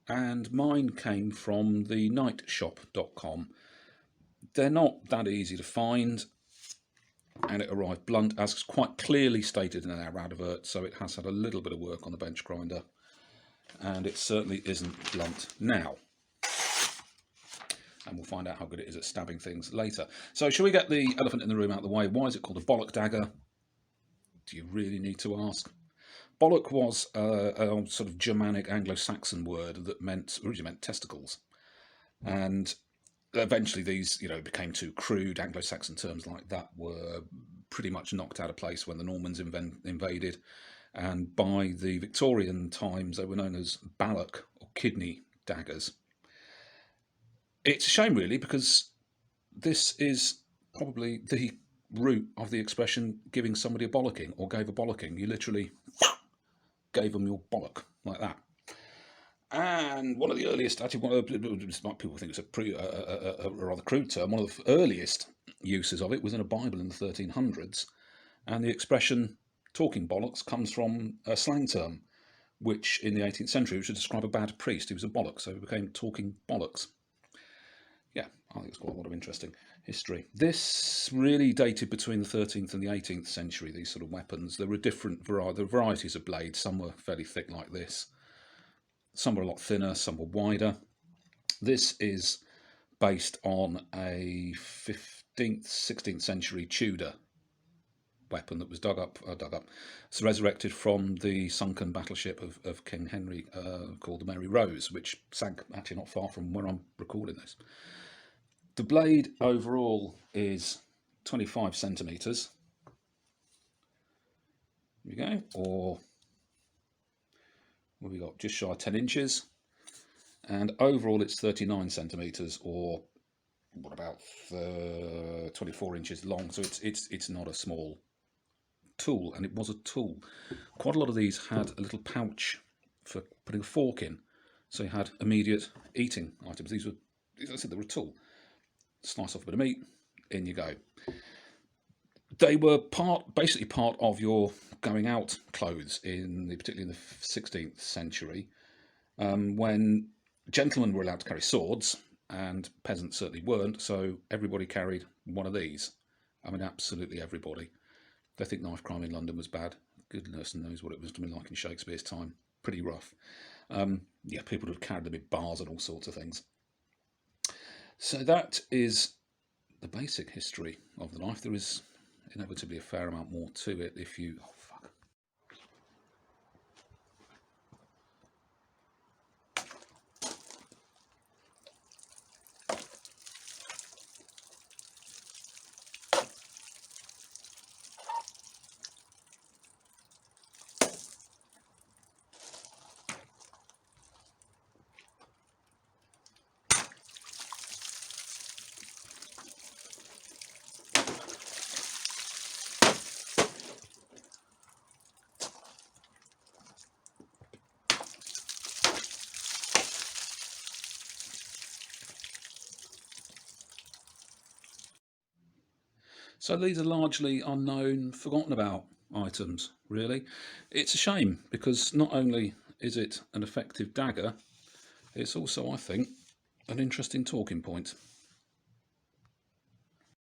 and mine came from the nightshop.com. They're not that easy to find, and it arrived blunt, as quite clearly stated in our advert, so it has had a little bit of work on the bench grinder, and it certainly isn't blunt now. And we'll find out how good it is at stabbing things later. So shall we get the elephant in the room out of the way? Why is it called a Bollock dagger? Do you really need to ask? Bollock was a sort of Germanic Anglo-Saxon word that originally meant testicles. And eventually these, became too crude. Anglo-Saxon terms like that were pretty much knocked out of place when the Normans invaded. And by the Victorian times, they were known as Bollock or kidney daggers. It's a shame, really, because this is probably the root of the expression giving somebody a bollocking, or gave a bollocking. You literally gave them your bollock, like that. And one of the earliest, actually, people think it's a rather crude term, one of the earliest uses of it was in a Bible in the 1300s. And the expression talking bollocks comes from a slang term, which in the 18th century was to describe a bad priest who was a bollock, so it became talking bollocks. Yeah, I think it's quite a lot of interesting history. This really dated between the 13th and the 18th century, these sort of weapons. There were different varieties of blades. Some were fairly thick like this. Some were a lot thinner, some were wider. This is based on a 15th, 16th century Tudor weapon that was it's resurrected from the sunken battleship of King Henry called the Mary Rose, which sank actually not far from where I'm recording this. The blade overall is 25 centimetres. There we go, or what have we got? Just shy of 10 inches. And overall it's 39 centimetres, or what about 24 inches long. So it's not a small tool, and it was a tool. Quite a lot of these had a little pouch for putting a fork in, so you had immediate eating items. These were, as I said, they were a tool. Slice off a bit of meat, in you go. They were basically part of your going out clothes, particularly in the 16th century, when gentlemen were allowed to carry swords and peasants certainly weren't, so everybody carried one of these. I mean, absolutely everybody. They think knife crime in London was bad. Goodness knows what it was like in Shakespeare's time. Pretty rough. Yeah, people would have carried them in bars and all sorts of things. So that is the basic history of the knife. There is inevitably a fair amount more to it if you... Oh, fuck. So these are largely unknown, forgotten about items, really. It's a shame, because not only is it an effective dagger, it's also, I think, an interesting talking point.